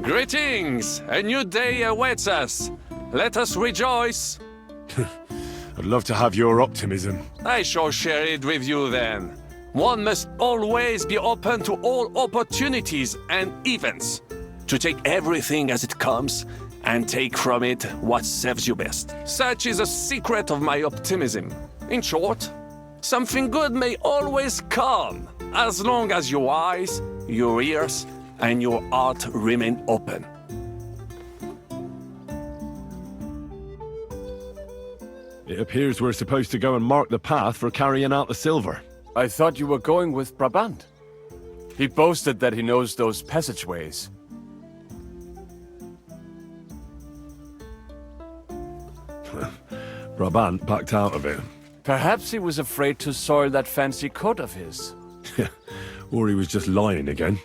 Greetings! A new day awaits us. Let us rejoice. I'd love to have your optimism. I shall share it with you then. One must always be open to all opportunities and events. To take everything as it comes and take from it what serves you best. Such is a secret of my optimism. In short, something good may always come, as long as your eyes, your ears, and your heart remain open. It appears we're supposed to go and mark the path for carrying out the silver. I thought you were going with Brabant. He boasted that he knows those passageways. Brabant backed out of it. Perhaps he was afraid to soil that fancy coat of his. Or he was just lying again.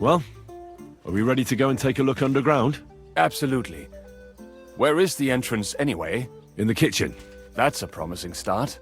Well, are we ready to go and take a look underground? Absolutely. Where is the entrance anyway? In the kitchen. That's a promising start.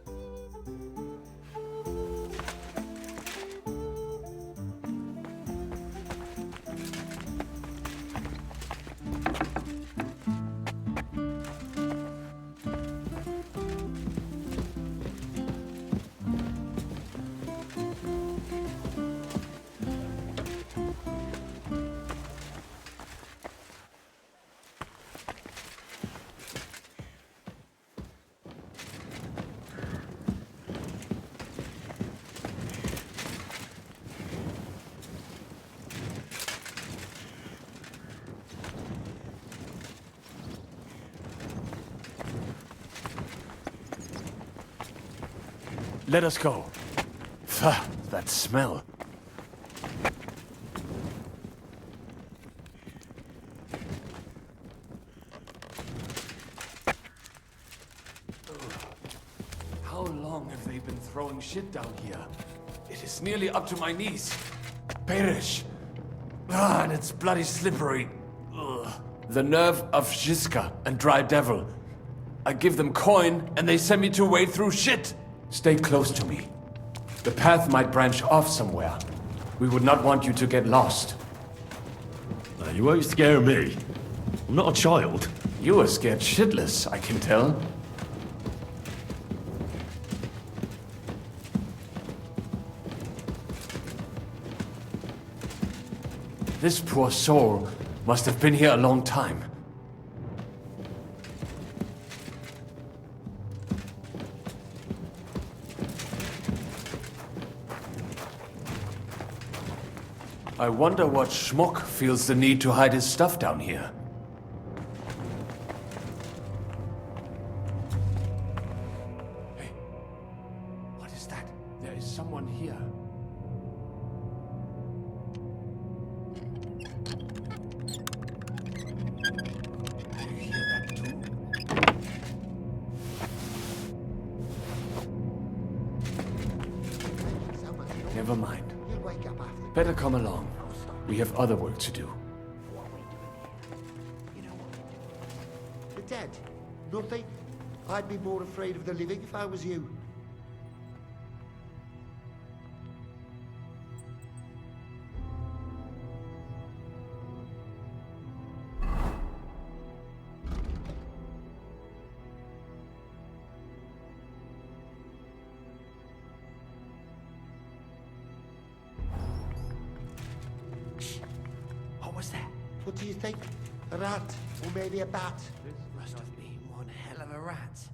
Let us go. Pah, that smell. How long have they been throwing shit down here? It is nearly up to my knees. Perish. Ah, and it's bloody slippery. Ugh. The nerve of G.Skill and Dry Devil. I give them coin, and they send me to wade through shit. Stay close to me. The path might branch off somewhere. We would not want you to get lost. Now, you won't scare me. I'm not a child. You are scared shitless, I can tell. This poor soul must have been here a long time. I wonder what schmuck feels the need to hide his stuff down here. Hey, what is that? There is someone here. Do you hear that too? Never mind. Better come along. We have other work to do. You know what? The dead? Nothing? I'd be more afraid of the living if I was you. What do you think? A rat? Or maybe a bat? This must have been one hell of a rat.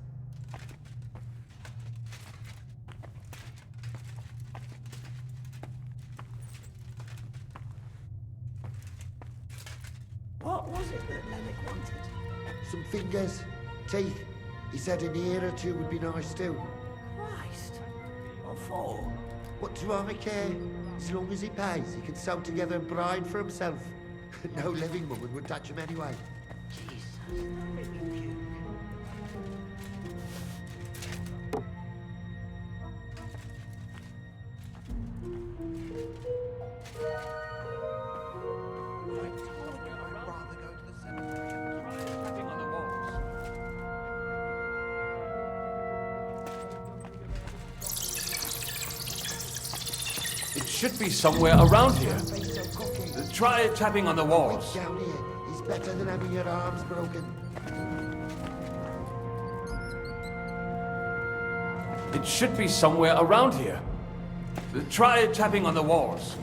What was it that Lennox wanted? Some fingers, teeth. He said an ear or two would be nice too. Christ. What for? What do I care? As long as he pays, he can sew together a bride for himself. No living woman would touch him anyway. Jesus, that made me puke. It should be somewhere around here. Try tapping on the walls. Down here, he's better than having your arms broken. It should be somewhere around here. Try tapping on the walls.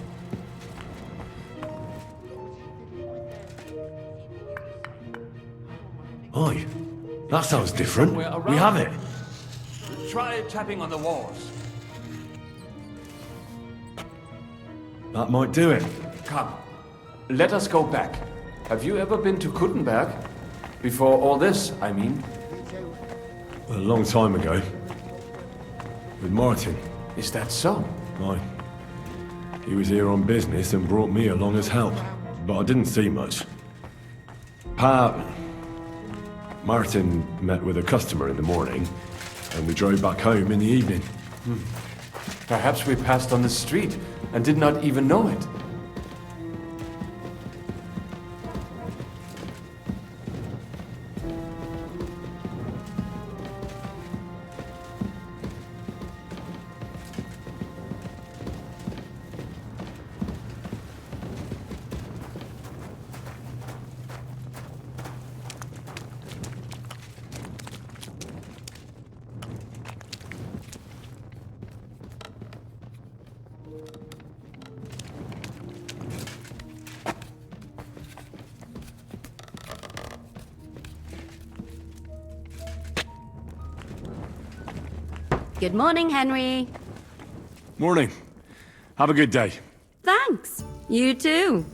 Oi, that sounds different. Somewhere around We have it. Try tapping on the walls. That might do it. Come, let us go back. Have you ever been to Kuttenberg? Before all this, I mean. A long time ago. With Martin. Is that so? Aye. He was here on business and brought me along as help. But I didn't see much. Martin met with a customer in the morning, and we drove back home in the evening. Perhaps we passed on the street and did not even know it. Good morning, Henry. Morning. Have a good day. Thanks. You too.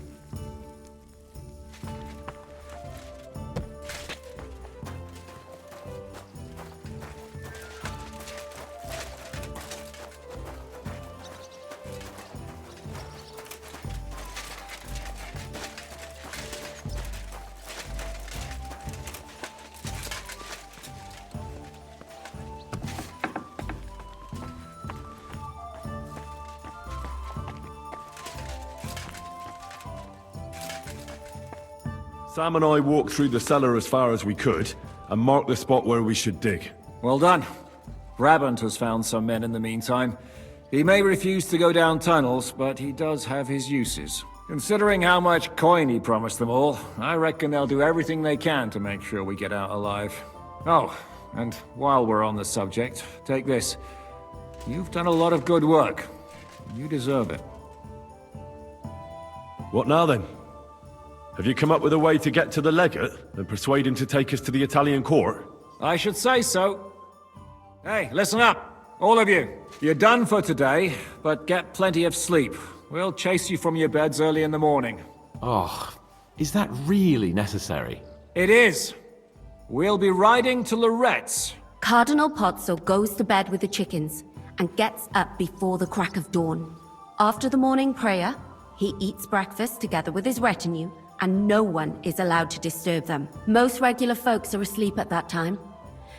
Sam and I walked through the cellar as far as we could, and marked the spot where we should dig. Well done. Brabant has found some men in the meantime. He may refuse to go down tunnels, but he does have his uses. Considering how much coin he promised them all, I reckon they'll do everything they can to make sure we get out alive. Oh, and while we're on the subject, take this. You've done a lot of good work. You deserve it. What now then? Have you come up with a way to get to the legate and persuade him to take us to the Italian court? I should say so. Hey, listen up, all of you. You're done for today, but get plenty of sleep. We'll chase you from your beds early in the morning. Oh, is that really necessary? It is. We'll be riding to Loretz. Cardinal Pozzo goes to bed with the chickens and gets up before the crack of dawn. After the morning prayer, he eats breakfast together with his retinue, and no one is allowed to disturb them. Most regular folks are asleep at that time,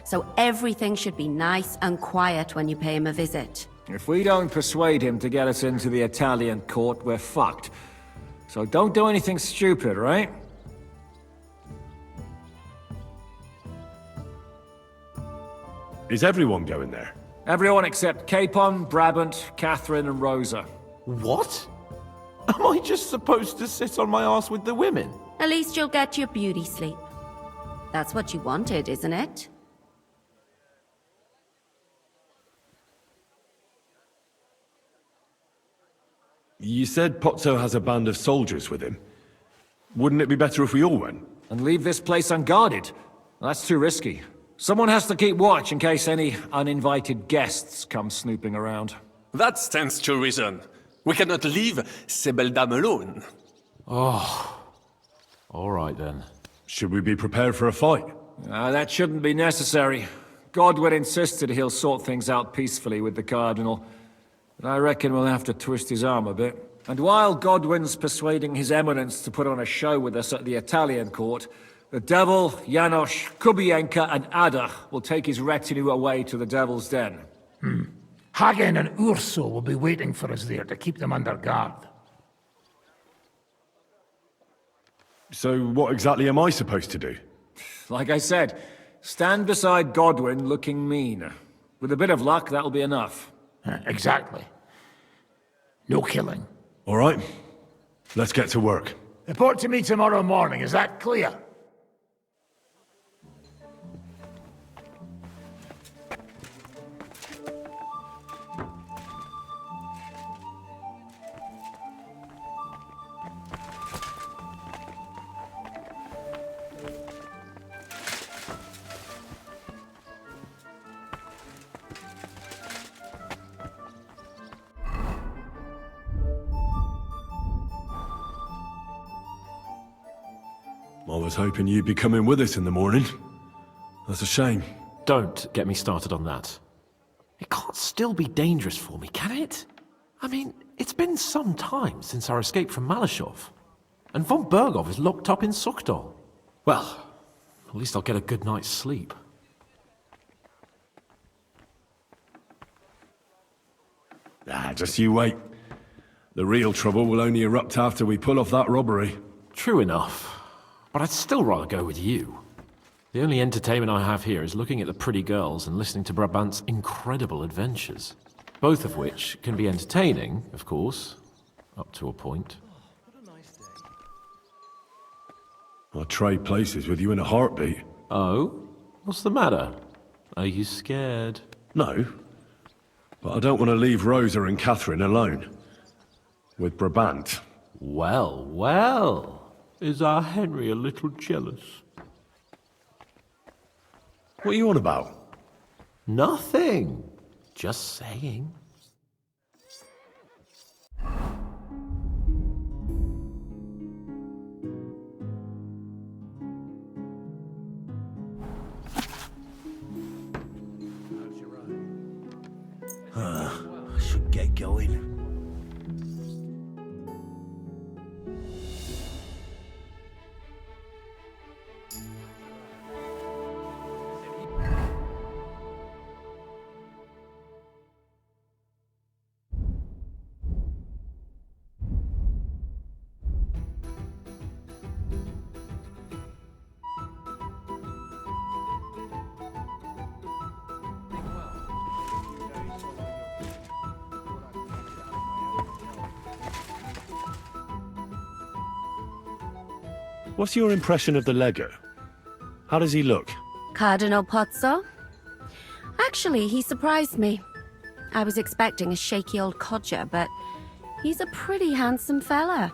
so everything should be nice and quiet when you pay him a visit. If we don't persuade him to get us into the Italian court, we're fucked. So don't do anything stupid, right? Is everyone going there? Everyone except Capon, Brabant, Catherine, and Rosa. What? Am I just supposed to sit on my ass with the women? At least you'll get your beauty sleep. That's what you wanted, isn't it? You said Pozzo has a band of soldiers with him. Wouldn't it be better if we all went? And leave this place unguarded? That's too risky. Someone has to keep watch in case any uninvited guests come snooping around. That stands to reason. We cannot leave ces belles dames alone. Oh. All right then. Should we be prepared for a fight? That shouldn't be necessary. Godwin insisted he'll sort things out peacefully with the Cardinal. But I reckon we'll have to twist his arm a bit. And while Godwin's persuading His Eminence to put on a show with us at the Italian court, the Devil, Janos, Kubienka, and Ada will take his retinue away to the Devil's Den. Hagen and Urso will be waiting for us there to keep them under guard. So what exactly am I supposed to do? Like I said, stand beside Godwin looking mean. With a bit of luck, that'll be enough. Exactly. No killing. All right, let's get to work. Report to me tomorrow morning, is that clear? I was hoping you'd be coming with us in the morning. That's a shame. Don't get me started on that. It can't still be dangerous for me, can it? I mean, it's been some time since our escape from Malashov. And von Bergov is locked up in Sukhdol. Well, at least I'll get a good night's sleep. Just you wait. The real trouble will only erupt after we pull off that robbery. True enough. But I'd still rather go with you. The only entertainment I have here is looking at the pretty girls and listening to Brabant's incredible adventures. Both of which can be entertaining, of course, up to a point. I'd trade places with you in a heartbeat. Oh? What's the matter? Are you scared? No, but I don't want to leave Rosa and Catherine alone. With Brabant. Well, well. Is our Henry a little jealous? What are you on about? Nothing. Just saying. I should get going. What's your impression of the Lego? How does he look? Cardinal Pozzo? Actually, he surprised me. I was expecting a shaky old codger, but he's a pretty handsome fella.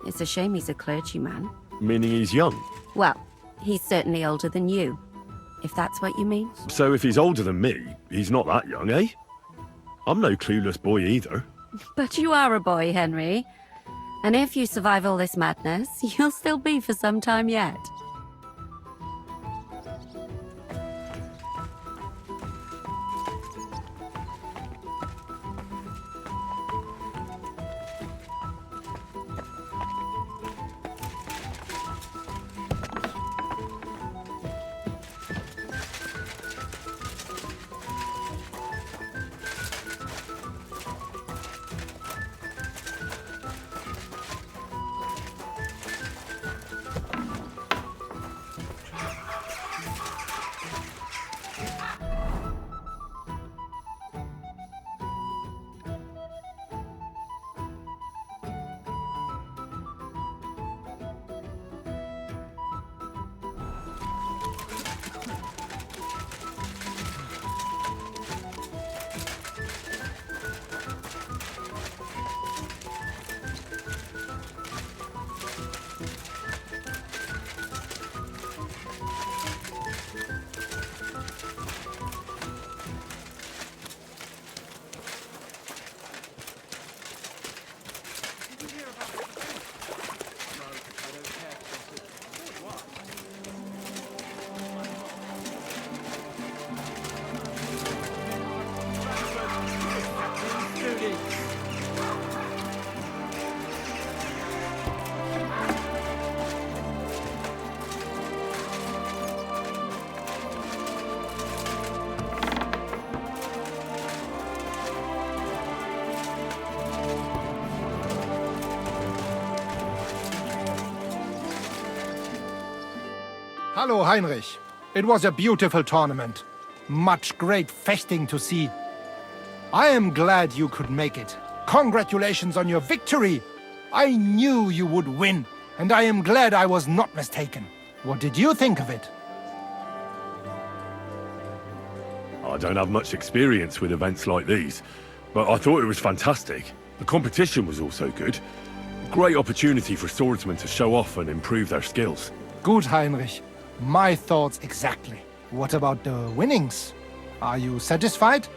It's a shame he's a clergyman. Meaning he's young? Well, he's certainly older than you, if that's what you mean. So if he's older than me, he's not that young, eh? I'm no clueless boy either. But you are a boy, Henry. And if you survive all this madness, you'll still be for some time yet. Hallo, Heinrich. It was a beautiful tournament. Much great feasting to see. I am glad you could make it. Congratulations on your victory! I knew you would win, and I am glad I was not mistaken. What did you think of it? I don't have much experience with events like these, but I thought it was fantastic. The competition was also good. Great opportunity for swordsmen to show off and improve their skills. Good, Heinrich. My thoughts exactly. What about the winnings? Are you satisfied?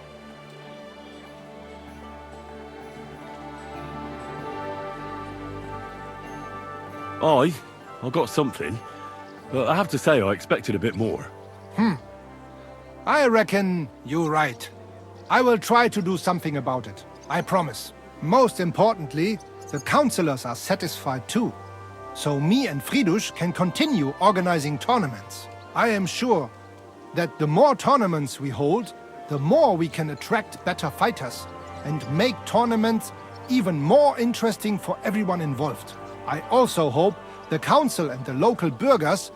I got something, but I have to say I expected a bit more. I reckon you're right. I will try to do something about it. I promise. Most importantly, the councillors are satisfied too. So me and Fridush can continue organizing tournaments. I am sure that the more tournaments we hold, the more we can attract better fighters and make tournaments even more interesting for everyone involved. I also hope the council and the local burghers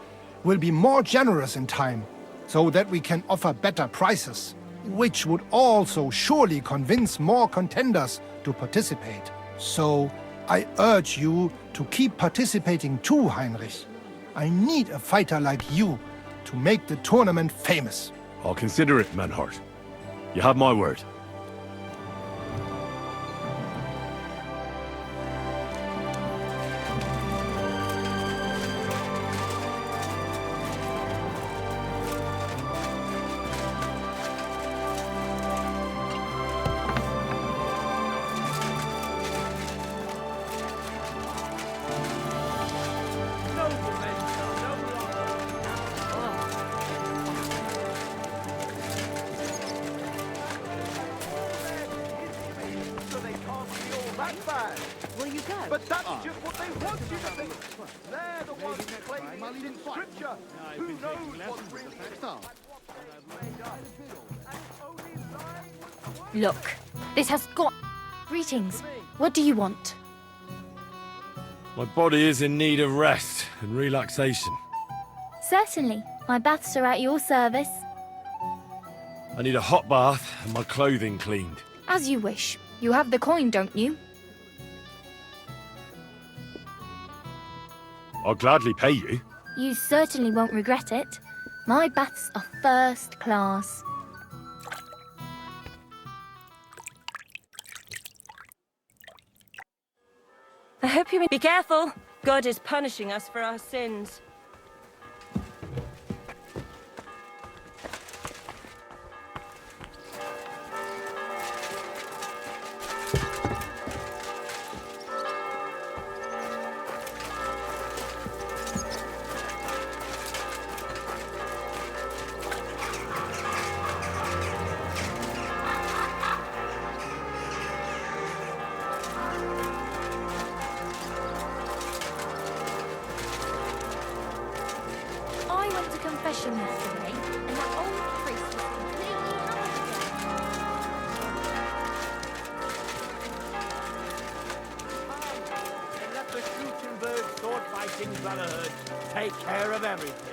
will be more generous in time, so that we can offer better prices, which would also surely convince more contenders to participate. So I urge you to keep participating too, Heinrich. I need a fighter like you to make the tournament famous. I'll consider it, Manhart. You have my word. Will you go? But that's just what they want you to think. They're the ones claiming it in scripture. Who knows what's really Look, this has got... Greetings. What do you want? My body is in need of rest and relaxation. Certainly. My baths are at your service. I need a hot bath and my clothing cleaned. As you wish. You have the coin, don't you? I'll gladly pay you. You certainly won't regret it. My baths are first class. I hope you... Be careful! God is punishing us for our sins. I went to confession yesterday, and that old priest was completely And let the Gutenberg sword-fighting brotherhood take care of everything.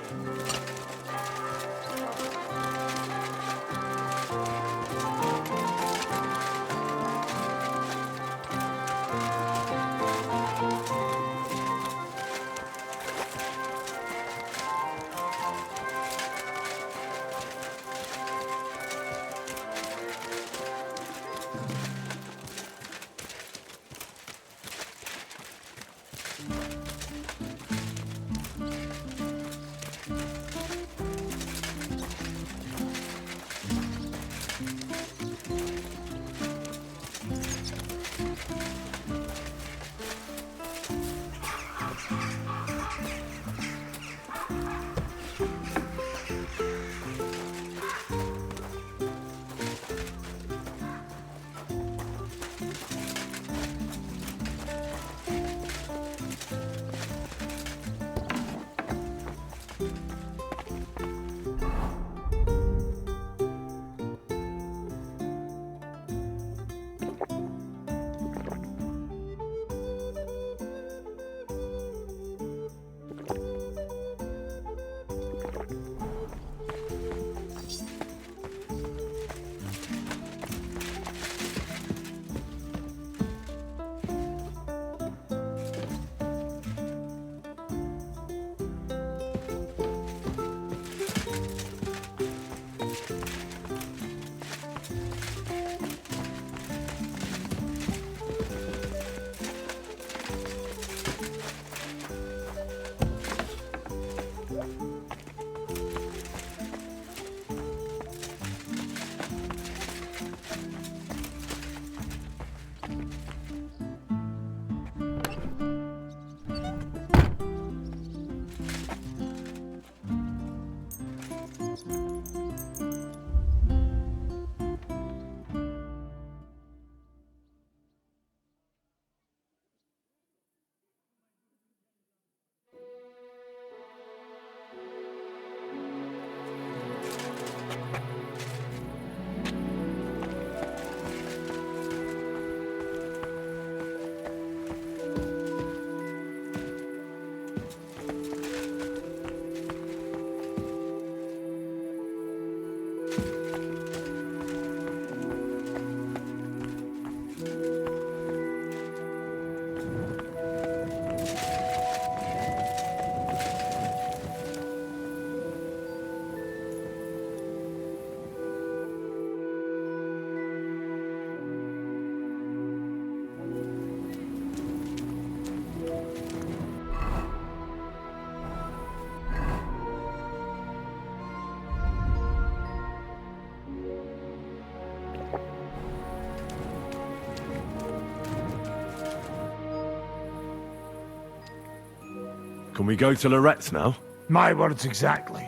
Can we go to Lorette's now? My words exactly.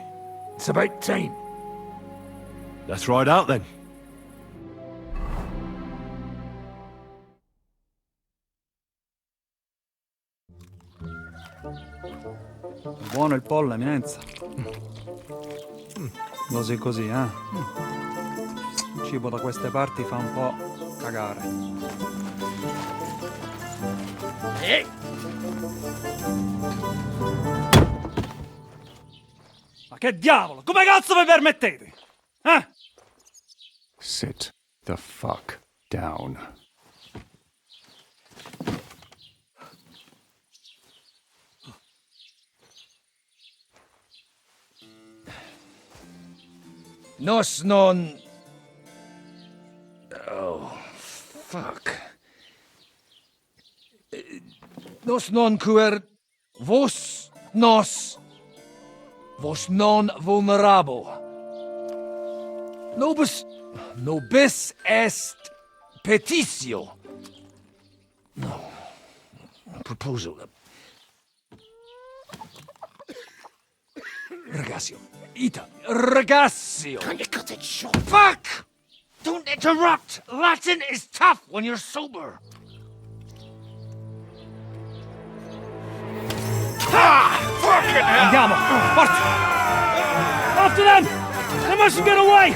It's about time. Let's ride out then. Buono il pollo, eminenza. Così così, eh? Il cibo da queste parti fa un po' cagare. Ma che diavolo? Come cazzo vi permettete? Eh? Sit the fuck down. Nos non... Oh, fuck. Nos non cuer... Vos nos... Vos non vulnerabo. Nobis est petitio. No. Proposal. Ragazio. Ita. Ragazio. Can you cut it short? Fuck! Don't interrupt! Latin is tough when you're sober. Ah! Fucking hell! Andiamo! Forza! After them! They mustn't get away!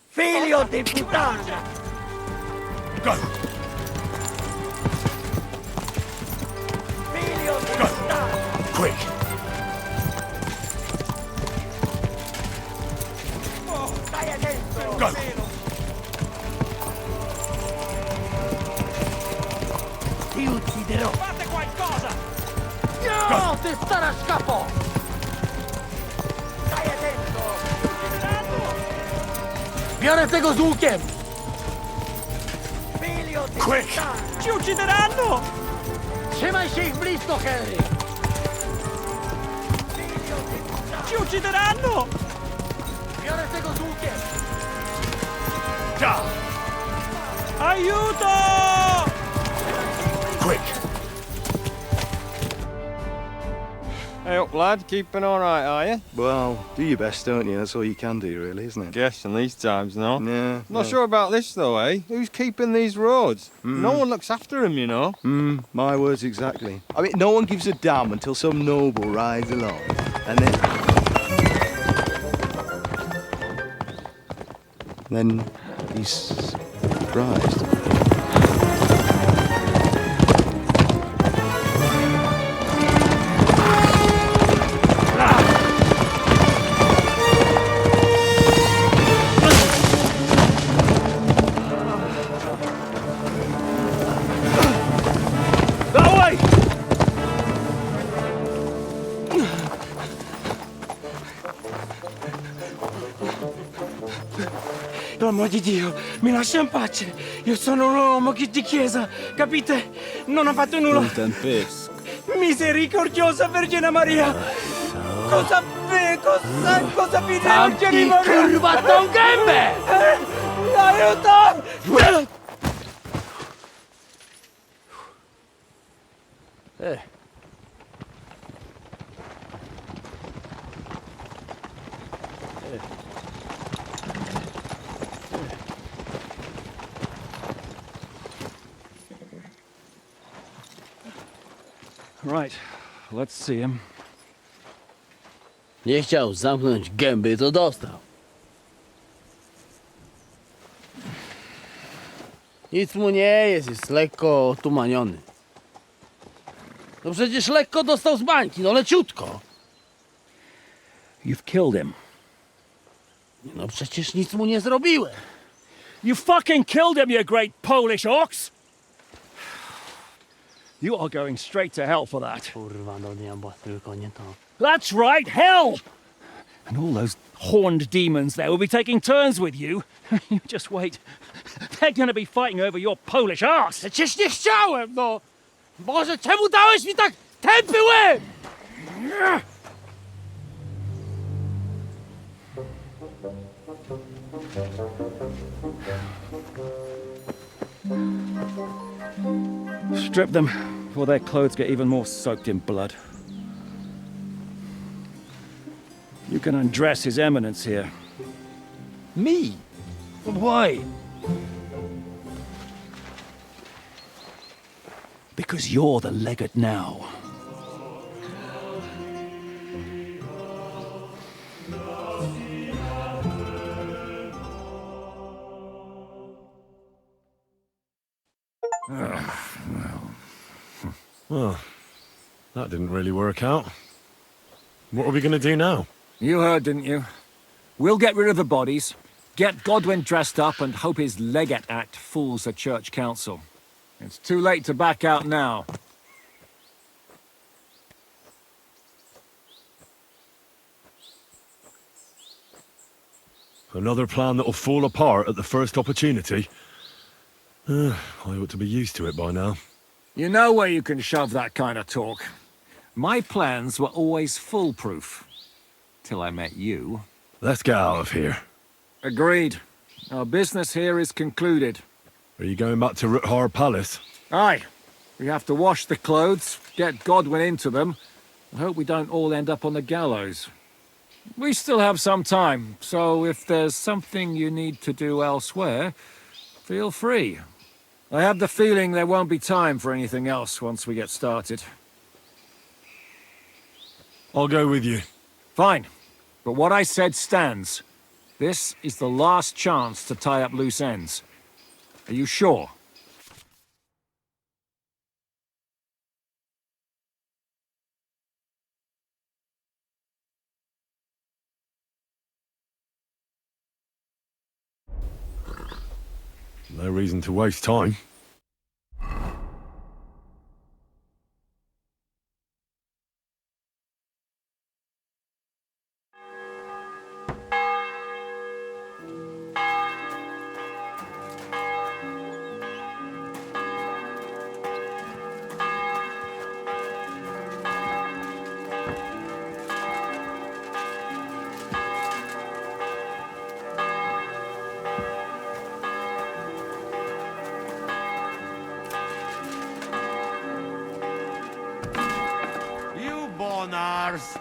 Figlio di puttana! Go! Figlio di puttana! Quick! Stai attento! Go! Ti ucciderò! Fate qualcosa! No! Ti starà a scappo! Stai attento! Biorę tego z łukiem! Quick! Ci uccideranno! Trzymaj się ich blisko, Henry! Ci uccideranno! Biorę tego z łukiem! Down! Aiuto! Quick! Hey up, lad. Keeping all right, are you? Well, do your best, don't you? That's all you can do, really, isn't it? Guess in these times, no? Yeah. Not sure about this, though, eh? Who's keeping these roads? No one looks after them, you know. My words exactly. I mean, no one gives a damn until some noble rides along, and then he's surprised. Per amor di Dio, mi lascia in pace. Io sono un uomo di chiesa, capite? Non ho fatto nulla. Misericordiosa Vergine Maria. Cosa vi devo chiedere? Che rubato un gambe! Aiuto! Right, let's see him. Nie chciał zamknąć gęby, to dostał. Nic mu nie jest lekko otumaniony. No przecież lekko dostał z bańki, no leciutko. You've killed him. No przecież nic mu nie zrobiłem. You fucking killed him, you great Polish ox! You are going straight to hell for that. Kurwa, do diabła, tylko nie to. That's right, hell! And all those horned demons there will be taking turns with you. You just wait. They're gonna be fighting over your Polish arse. Przecież nie chciałem, no! Boże, czemu dałeś mi tak tępy łeb? Strip them before their clothes get even more soaked in blood. You can undress His Eminence here. Me? But why? Because you're the legate now. Well, that didn't really work out. What are we going to do now? You heard, didn't you? We'll get rid of the bodies, get Godwin dressed up, and hope his Legate Act fools the Church Council. It's too late to back out now. Another plan that'll fall apart at the first opportunity? I ought to be used to it by now. You know where you can shove that kind of talk. My plans were always foolproof. Till I met you. Let's get out of here. Agreed. Our business here is concluded. Are you going back to Rutgard Palace? Aye. We have to wash the clothes, get Godwin into them, and hope we don't all end up on the gallows. We still have some time, so if there's something you need to do elsewhere, feel free. I have the feeling there won't be time for anything else once we get started. I'll go with you. Fine. But what I said stands. This is the last chance to tie up loose ends. Are you sure? No reason to waste time. Ours.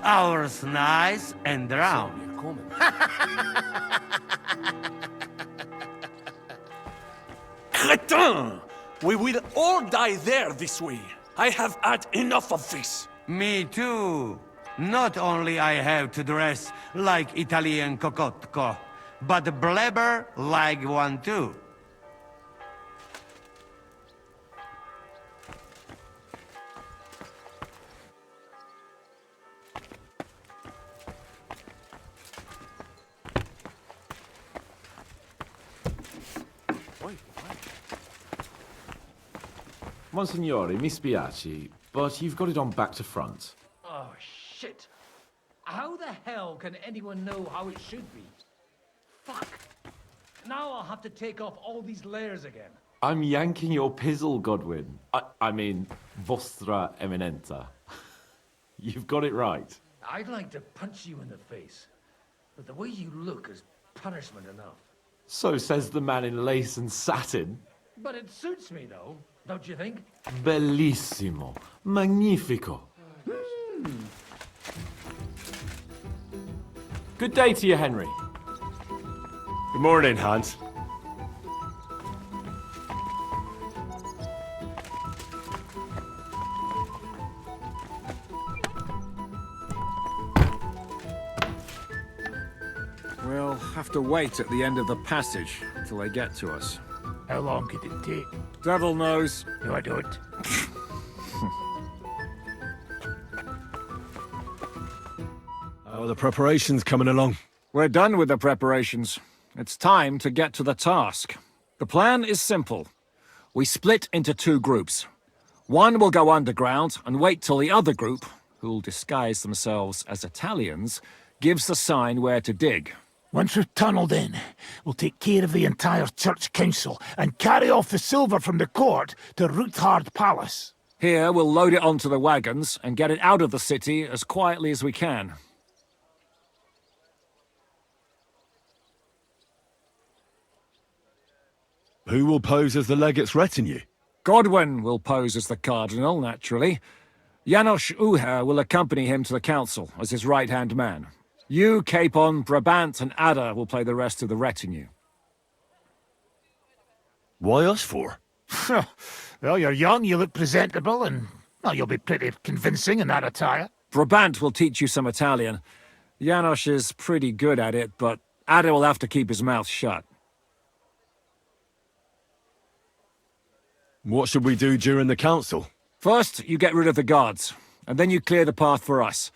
Ours nice and round. Crétin! We will all die there this way. I have had enough of this. Me too. Not only I have to dress like Italian cocotco, but blabber like one too. Monsignore, mi spiace, but you've got it on back to front. Oh, shit. How the hell can anyone know how it should be? Fuck. Now I'll have to take off all these layers again. I'm yanking your pizzle, Godwin. I mean, Vostra Eminenta. You've got it right. I'd like to punch you in the face, but the way you look is punishment enough. So says the man in lace and satin. But it suits me, though, don't you think? Bellissimo. Magnifico. Good day to you, Henry. Good morning, Hans. We'll have to wait at the end of the passage till they get to us. How long could it take? Devil knows. No, I don't. How are the preparations coming along? We're done with the preparations. It's time to get to the task. The plan is simple. We split into two groups. One will go underground and wait till the other group, who'll disguise themselves as Italians, gives the sign where to dig. Once we've tunneled in, we'll take care of the entire church council and carry off the silver from the court to Rutgard Palace. Here, we'll load it onto the wagons and get it out of the city as quietly as we can. Who will pose as the legate's retinue? Godwin will pose as the Cardinal, naturally. Janos Uher will accompany him to the council as his right-hand man. You, Capon, Brabant, and Ada will play the rest of the retinue. Why us for? Well, you're young, you look presentable, and well, you'll be pretty convincing in that attire. Brabant will teach you some Italian. Janos is pretty good at it, but Ada will have to keep his mouth shut. What should we do during the council? First, you get rid of the guards, and then you clear the path for us.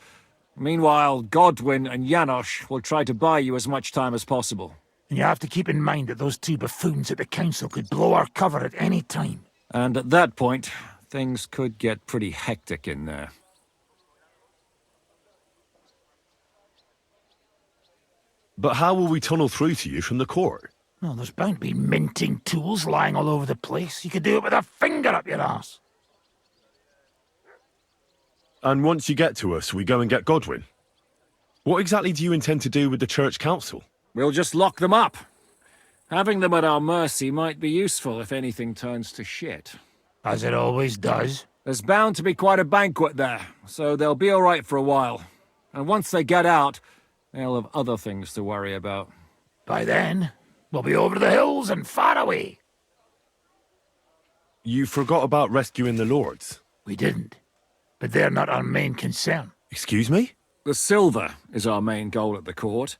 Meanwhile, Godwin and Janos will try to buy you as much time as possible. And you have to keep in mind that those two buffoons at the council could blow our cover at any time. And at that point, things could get pretty hectic in there. But how will we tunnel through to you from the court? Well, there's bound to be minting tools lying all over the place. You could do it with a finger up your ass. And once you get to us, we go and get Godwin. What exactly do you intend to do with the church council? We'll just lock them up. Having them at our mercy might be useful if anything turns to shit. As it always does. There's bound to be quite a banquet there, so they'll be all right for a while. And once they get out, they'll have other things to worry about. By then, we'll be over the hills and far away. You forgot about rescuing the lords. We didn't. But they're not our main concern. Excuse me? The silver is our main goal at the court.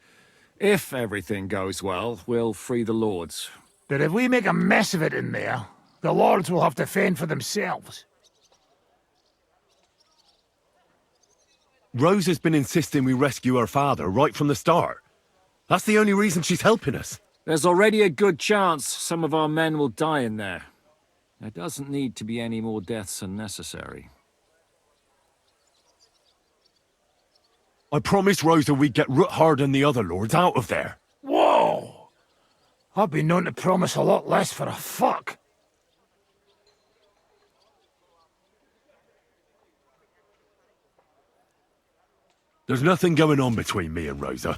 If everything goes well, we'll free the lords. But if we make a mess of it in there, the lords will have to fend for themselves. Rose has been insisting we rescue her father right from the start. That's the only reason she's helping us. There's already a good chance some of our men will die in there. There doesn't need to be any more deaths unnecessary. I promised Rosa we'd get Ruthard and the other lords out of there. Whoa! I've been known to promise a lot less for a fuck. There's nothing going on between me and Rosa.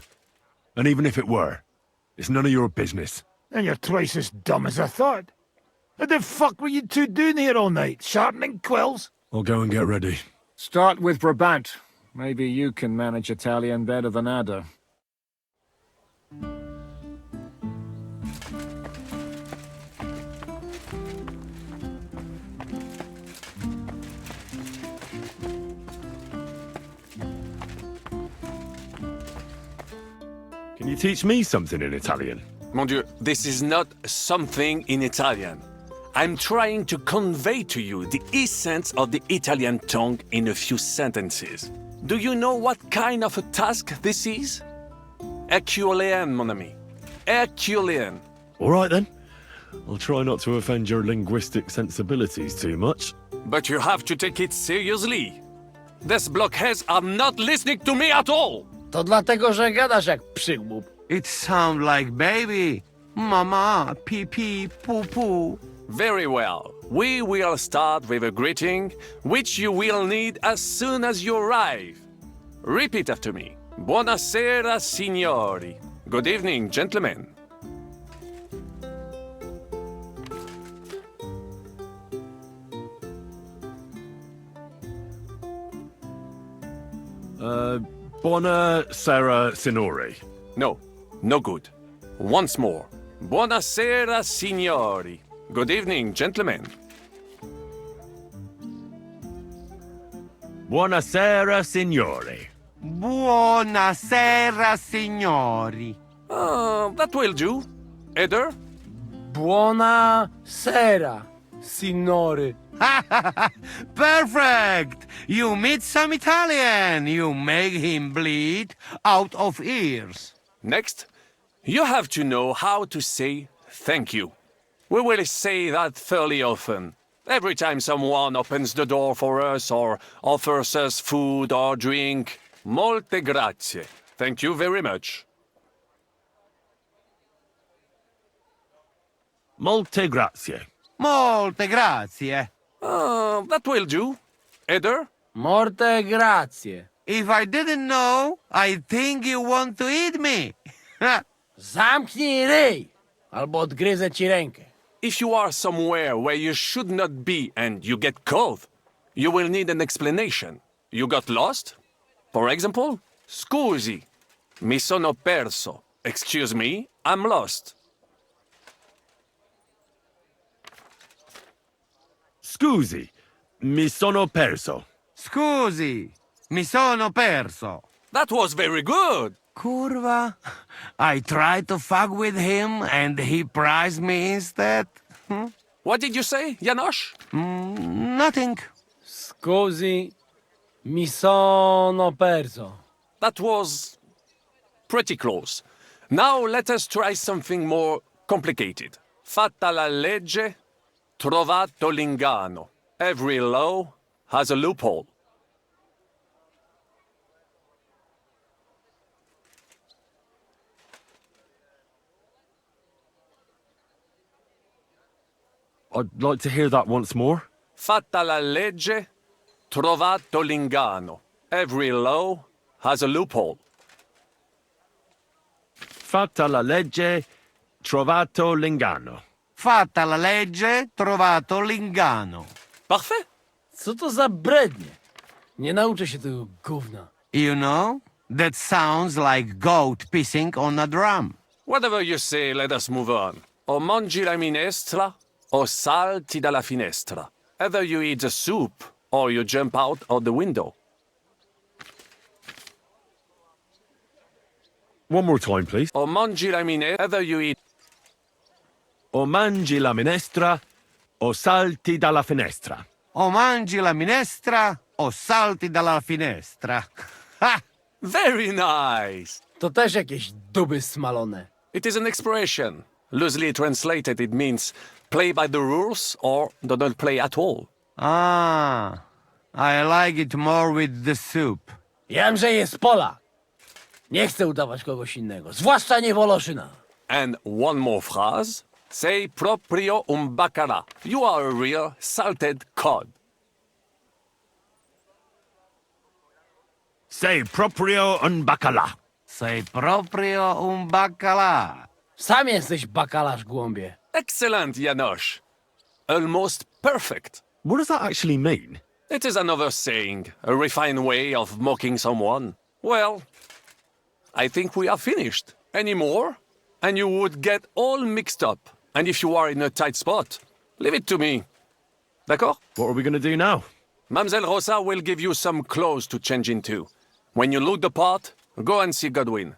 And even if it were, it's none of your business. And you're twice as dumb as I thought. What the fuck were you two doing here all night? Sharpening quills? I'll go and get ready. Start with Brabant. Maybe you can manage Italian better than Ada. Can you teach me something in Italian? Mon Dieu, this is not something in Italian. I'm trying to convey to you the essence of the Italian tongue in a few sentences. Do you know what kind of a task this is? Herculean, mon ami. Herculean. All right, then. I'll try not to offend your linguistic sensibilities too much. But you have to take it seriously. These blockheads are not listening to me at all. To dlatego, że gadasz jak przygłup. It sounds like baby. Mama, pee pee, poo poo. Very well. We will start with a greeting, which you will need as soon as you arrive. Repeat after me. Buonasera, signori. Good evening, gentlemen. Buonasera, signori. No, no good. Once more. Buonasera, signori. Good evening, gentlemen. Buonasera, signori. Buonasera, signori. That will do. Eder? Buonasera, signore. Perfect! You meet some Italian. You make him bleed out of ears. Next, you have to know how to say thank you. We will say that fairly often. Every time someone opens the door for us or offers us food or drink. Molte grazie. Thank you very much. Molte grazie. Molte grazie. That will do. Eder? Morte grazie. If I didn't know, I think you want to eat me. Zamknij ryj, albo odgryzę ci rękę. if you are somewhere where you should not be and you get caught, you will need an explanation. You got lost? For example, scusi, mi sono perso. Excuse me, I'm lost. Scusi, mi sono perso. Scusi, mi sono perso. That was very good. Curva. I tried to fuck with him and he prized me instead. What did you say, Janosch? Nothing. Scusi, mi sono perso. That was pretty close. Now let us try something more complicated. Fatta la legge, trovato l'inganno. Every law has a loophole. I'd like to hear that once more. Fatta la legge, trovato l'inganno. Every law has a loophole. Fatta la legge, trovato l'inganno. Fatta la legge, trovato l'inganno. Parfait. Co to za brednie? Nie nauczę się tego gówna. You know, that sounds like goat pissing on a drum. Whatever you say, let us move on. O mangi la minestra, o salti dalla finestra. Either you eat the soup, or you jump out of the window. One more time, please. O mangi la minestra, either you eat... O mangi la minestra, o salti dalla finestra. O mangi la minestra, o salti dalla finestra. Ha! Very nice. To też jakieś duby smalone. It is an expression. Loosely translated, it means play by the rules or do not play at all. Ah, I like it more with the soup. Jam, że jest Polak. Nie chcę udawać kogoś innego, zwłaszcza nie Woloszyna. And one more phrase. Sei proprio un baccarat. You are a real salted cod. Sei proprio un baccalà. Sei proprio un baccalà. Sam jesteś bakalarz, głąbie. Excellent, Janosch. Almost perfect. What does that actually mean? It is another saying, a refined way of mocking someone. Well, I think we are finished. Any more? And you would get all mixed up. And if you are in a tight spot, leave it to me. D'accord? What are we going to do now? Mademoiselle Rosa will give you some clothes to change into. When you look the part, go and see Godwin.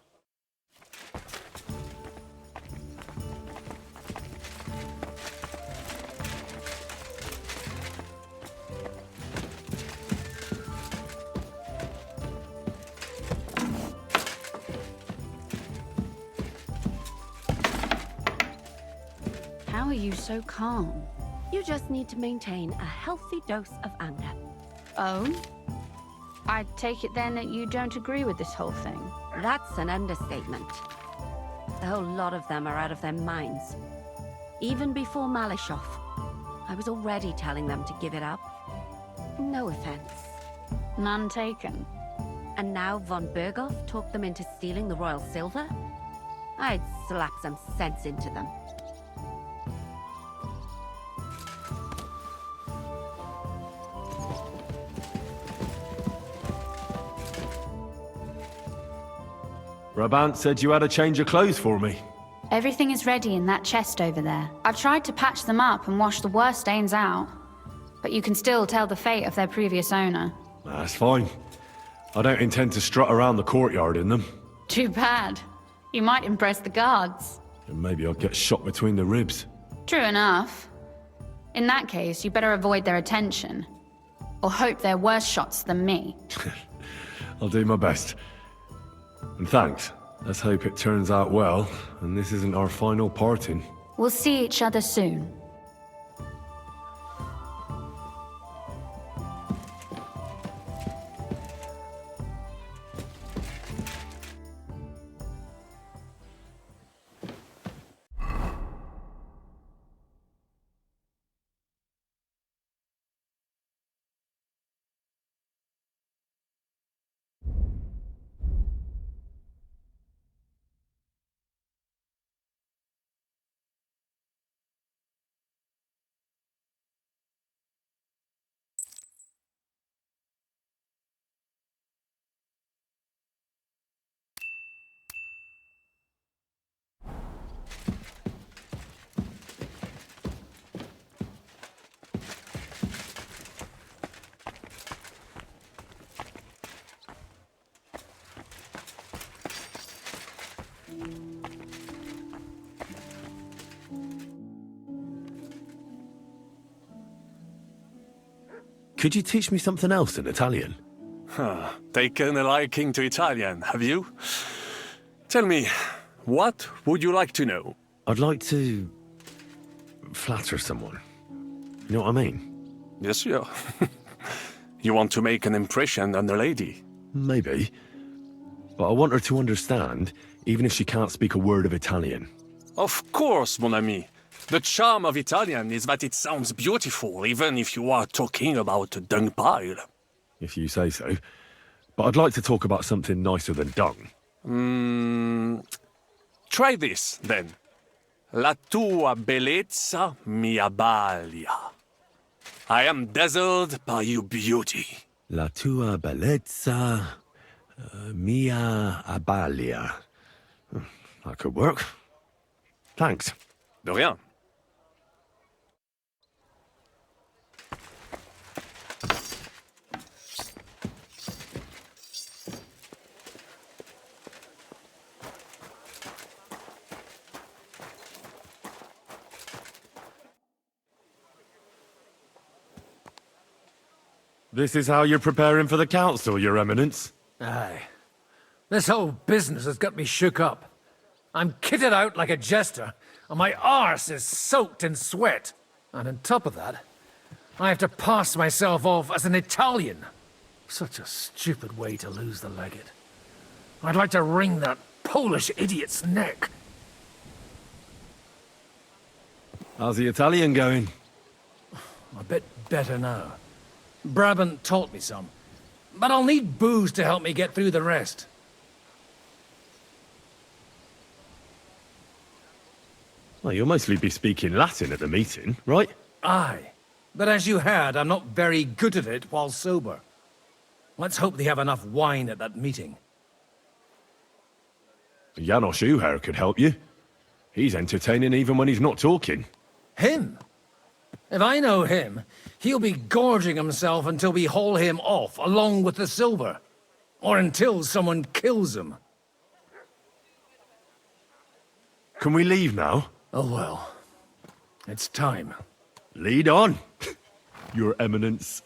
How are you so calm? You just need to maintain a healthy dose of anger. Oh? I take it then that you don't agree with this whole thing? That's an understatement. The whole lot of them are out of their minds. Even before Malishov, I was already telling them to give it up. No offense. None taken. And now von Berghoff talked them into stealing the royal silver? I'd slap some sense into them. Brabant said you had a change of clothes for me. Everything is ready in that chest over there. I've tried to patch them up and wash the worst stains out, but you can still tell the fate of their previous owner. That's fine. I don't intend to strut around the courtyard in them. Too bad. You might impress the guards. And maybe I'll get shot between the ribs. True enough. In that case, you better avoid their attention. Or hope they're worse shots than me. I'll do my best. And thanks. Let's hope it turns out well, and this isn't our final parting. We'll see each other soon. Could you teach me something else in Italian? Taken a liking to Italian, have you? Tell me, what would you like to know? I'd like to flatter someone. You know what I mean? Yes, sir. You want to make an impression on the lady? Maybe. But I want her to understand, even if she can't speak a word of Italian. Of course, mon ami. The charm of Italian is that it sounds beautiful, even if you are talking about a dung pile. If you say so. But I'd like to talk about something nicer than dung. Try this, then. La tua bellezza mi abbalia. I am dazzled by your beauty. La tua bellezza mia abbalia. That could work. Thanks. De rien. This is how you're preparing for the council, Your Eminence? Aye. This whole business has got me shook up. I'm kitted out like a jester, and my arse is soaked in sweat. And on top of that, I have to pass myself off as an Italian. Such a stupid way to lose the legate. I'd like to wring that Polish idiot's neck. How's the Italian going? A bit better now. Brabant taught me some, but I'll need booze to help me get through the rest. Well, you'll mostly be speaking Latin at the meeting, right? Aye, but as you heard, I'm not very good at it while sober. Let's hope they have enough wine at that meeting. Janos Uher could help you. He's entertaining even when he's not talking. Him? If I know him, he'll be gorging himself until we haul him off, along with the silver. Or until someone kills him. Can we leave now? Oh well. It's time. Lead on, Your Eminence.